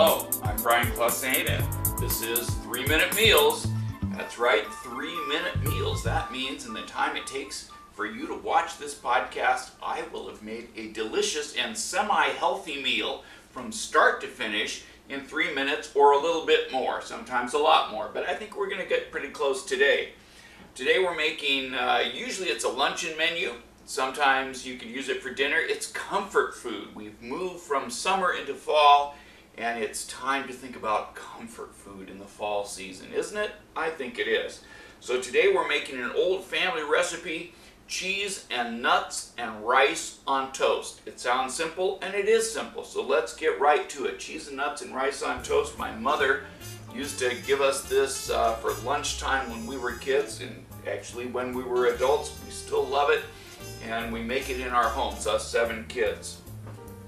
Hello, I'm Brian Clausain, and this is 3-Minute Meals. That's right, 3-minute meals. That means in the time it takes for you to watch this podcast, I will have made a delicious and semi-healthy meal from start to finish in 3 minutes or a little bit more, sometimes a lot more, but I think we're going to get pretty close today. Today we're making, usually it's a luncheon menu. Sometimes you can use it for dinner. It's comfort food. We've moved from summer into fall, and it's time to think about comfort food in the fall season, isn't it? I think it is. So today we're making an old family recipe, cheese and nuts and rice on toast. It sounds simple, and it is simple, so let's get right to it. Cheese and nuts and rice on toast. My mother used to give us this for lunchtime when we were kids, and actually when we were adults. We still love it, and we make it in our homes, us 7 kids.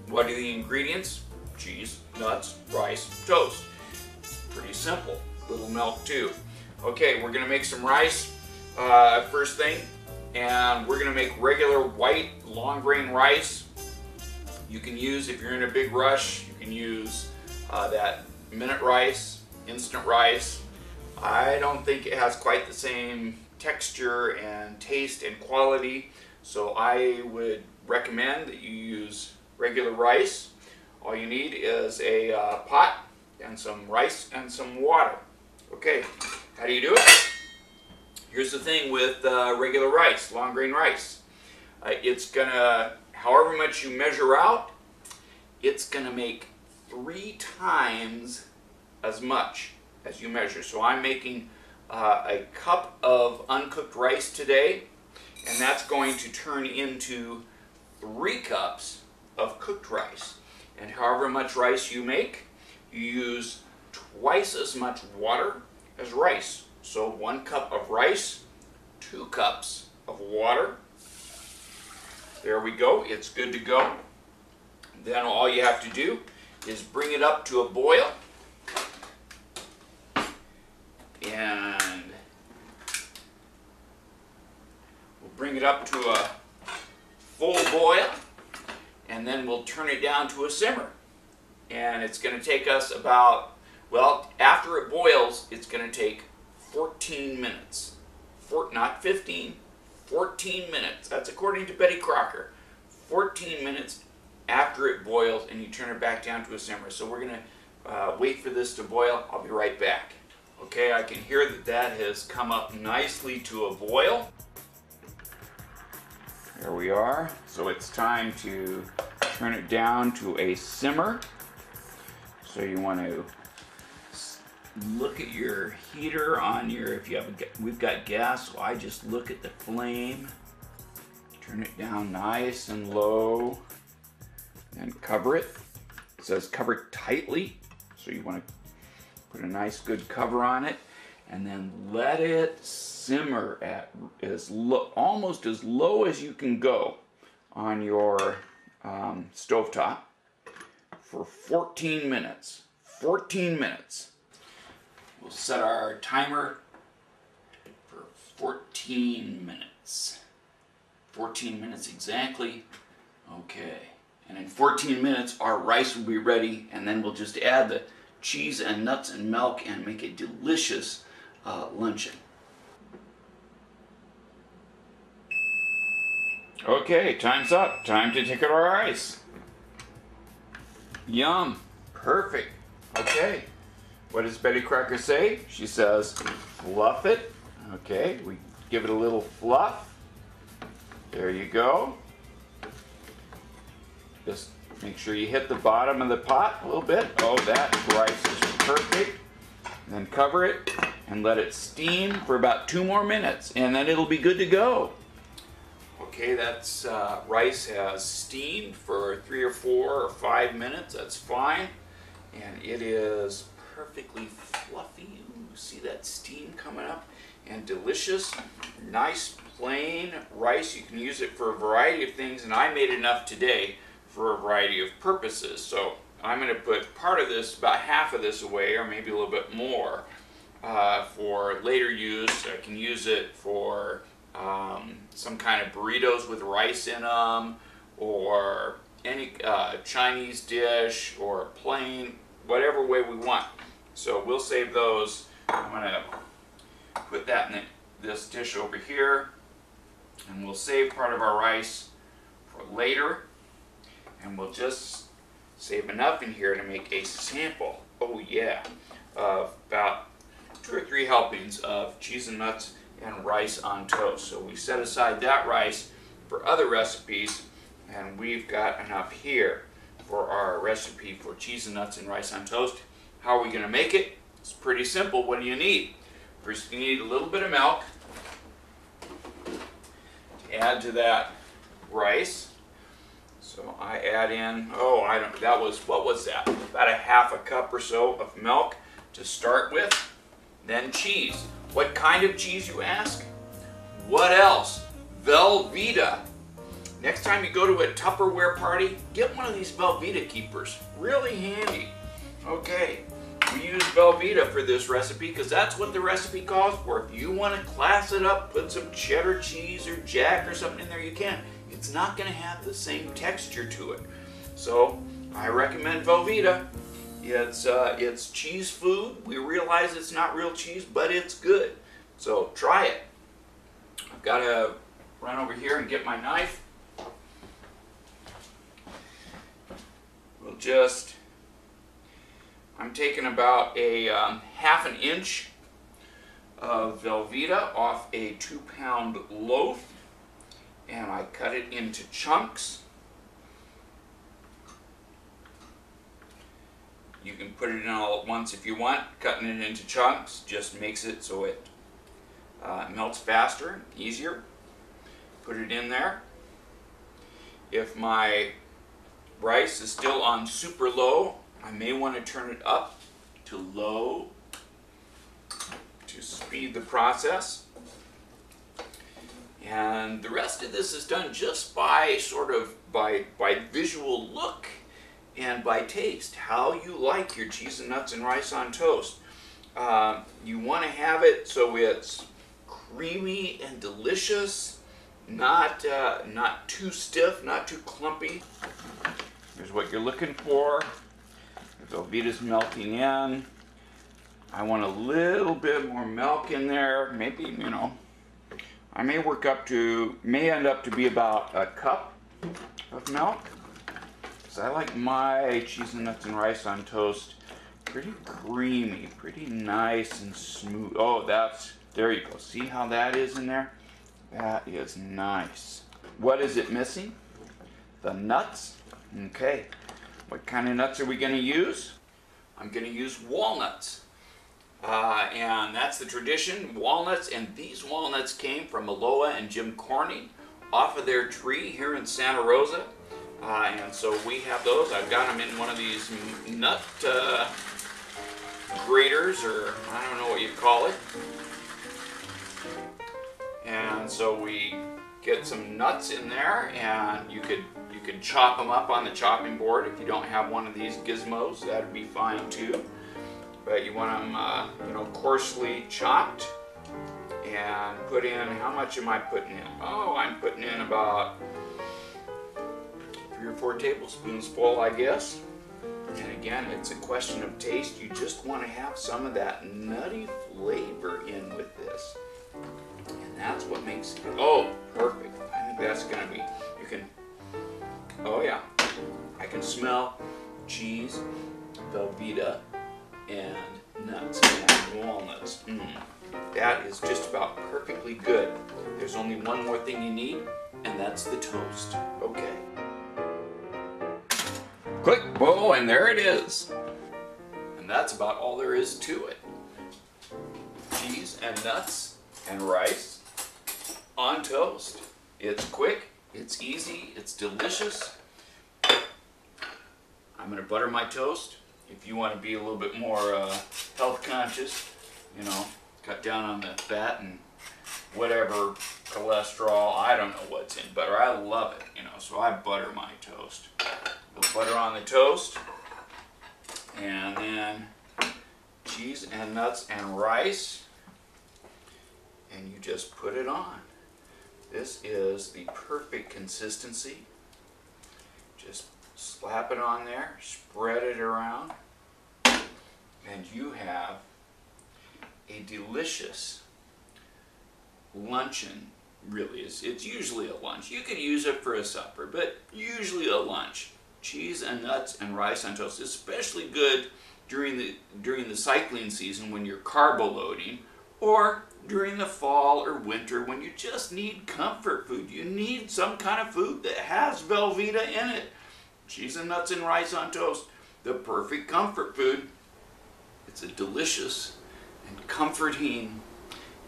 What are the ingredients? Cheese, nuts, rice, toast. Pretty simple. Little milk too. Okay, we're gonna make some rice first thing, and we're gonna make regular white long grain rice. You can use, if you're in a big rush, you can use that minute rice, instant rice. I don't think it has quite the same texture and taste and quality, so I would recommend that you use regular rice. All you need is a pot and some rice and some water. Okay, how do you do it? Here's the thing with regular rice, long grain rice. It's gonna, however much you measure out, it's gonna make 3 times as much as you measure. So I'm making a cup of uncooked rice today, and that's going to turn into 3 cups of cooked rice. And however much rice you make, you use twice as much water as rice. So 1 cup of rice, 2 cups of water. There we go, it's good to go. Then all you have to do is bring it up to a boil. And we'll bring it up to a full boil, and then we'll turn it down to a simmer. And it's going to take us about, well, after it boils, it's going to take 14 minutes. Not 15, 14 minutes. That's according to Betty Crocker. 14 minutes after it boils, and you turn it back down to a simmer. So we're going to wait for this to boil. I'll be right back. Okay, I can hear that that has come up nicely to a boil. There we are. So it's time to turn it down to a simmer. So you want to look at your heater on your, if you have we've got gas, so I just look at the flame, turn it down nice and low, and cover it. It says cover tightly, so you want to put a nice good cover on it, and then let it simmer at almost as low as you can go on your stovetop for 14 minutes. 14 minutes. We'll set our timer for 14 minutes. 14 minutes exactly. Okay. And in 14 minutes, our rice will be ready, and then we'll just add the cheese and nuts and milk and make a delicious luncheon. Okay, time's up. Time to take out our rice. Yum. Perfect. Okay. What does Betty Crocker say? She says, fluff it. Okay, we give it a little fluff. There you go. Just make sure you hit the bottom of the pot a little bit. Oh, that rice is perfect. And then cover it and let it steam for about 2 more minutes, and then it'll be good to go. Okay, that's rice has steamed for 3 or 4 or 5 minutes. That's fine, and it is perfectly fluffy. Ooh, see that steam coming up, and delicious, nice plain rice. You can use it for a variety of things, and I made enough today for a variety of purposes. So I'm going to put part of this, about half of this away, or maybe a little bit more, for later use. I can use it for some kind of burritos with rice in them, or any Chinese dish, or plain whatever way we want. So we'll save those. I'm going to put that in this dish over here, and we'll save part of our rice for later, and we'll just save enough in here to make a sample, oh yeah, of about 2 or 3 helpings of cheese and nuts and rice on toast. So we set aside that rice for other recipes, and we've got enough here for our recipe for cheese and nuts and rice on toast. How are we going to make it? It's pretty simple. What do you need? First, you need a little bit of milk to add to that rice. So I add in, what was that? About a half a cup or so of milk to start with. Then cheese. What kind of cheese, you ask? What else? Velveeta. Next time you go to a Tupperware party, get one of these Velveeta keepers. Really handy. Okay, we use Velveeta for this recipe because that's what the recipe calls for. If you want to class it up, put some cheddar cheese or jack or something in there, you can. It's not going to have the same texture to it. So I recommend Velveeta. It's cheese food. We realize it's not real cheese, but it's good. So try it. I've got to run over here and get my knife. I'm taking about a half an inch of Velveeta off a 2-pound loaf, and I cut it into chunks. You can put it in all at once if you want. Cutting it into chunks just makes it so it melts faster, easier. Put it in there. If my rice is still on super low, I may want to turn it up to low to speed the process. And the rest of this is done just by by visual look and by taste, how you like your cheese and nuts and rice on toast. You want to have it so it's creamy and delicious, not too stiff, not too clumpy. Here's what you're looking for. The Velveeta's melting in. I want a little bit more milk in there. Maybe, I may end up to be about a cup of milk. So I like my cheese and nuts and rice on toast pretty creamy, pretty nice and smooth. Oh, there you go. See how that is in there? That is nice. What is it missing? The nuts. Okay. What kind of nuts are we going to use? I'm going to use walnuts. And that's the tradition, walnuts, and these walnuts came from Aloha and Jim Corning off of their tree here in Santa Rosa. And so we have those. I've got them in one of these nut graters, or I don't know what you call it. And so we get some nuts in there, and you could chop them up on the chopping board. If you don't have one of these gizmos, that'd be fine too. But you want them, coarsely chopped, and put in. How much am I putting in? Oh, I'm putting in about 3 or 4 tablespoons full, I guess. And again, it's a question of taste. You just want to have some of that nutty flavor in with this, and that's what makes it. Oh, perfect. I think that's gonna be. Oh yeah, I can smell cheese, Velveeta, and nuts and walnuts. That is just about perfectly good. There's only one more thing you need, and that's the toast. Okay. Click, whoa, and there it is. And that's about all there is to it. Cheese and nuts and rice on toast. It's quick, it's easy, it's delicious. I'm going to butter my toast. If you want to be a little bit more health conscious, cut down on the fat and whatever cholesterol, I don't know what's in butter. I love it, so I butter my toast. Put butter on the toast, and then cheese and nuts and rice, and you just put it on. This is the perfect consistency. Just slap it on there, spread it around, and you have a delicious luncheon. Really, it's usually a lunch. You could use it for a supper, but usually a lunch. Cheese and nuts and rice on toast, especially good during the cycling season when you're carbo loading, or during the fall or winter when you just need comfort food. You need some kind of food that has Velveeta in it. Cheese and nuts and rice on toast, the perfect comfort food. It's a delicious and comforting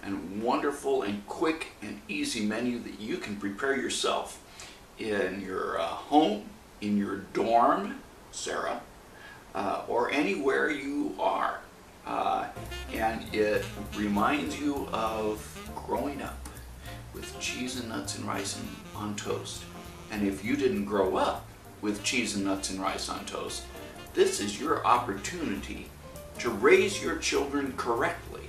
and wonderful and quick and easy menu that you can prepare yourself in your home, in your dorm, Sarah, or anywhere you are. And it reminds you of growing up with cheese and nuts and rice on toast. And if you didn't grow up with cheese and nuts and rice on toast, this is your opportunity to raise your children correctly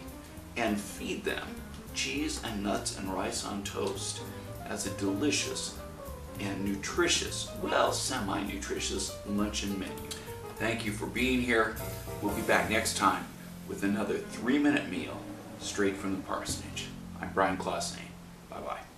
and feed them cheese and nuts and rice on toast as a delicious and nutritious, well, semi-nutritious luncheon menu. Thank you for being here. We'll be back next time with another 3-minute meal straight from the parsonage. I'm Brian Clausen. Bye-bye.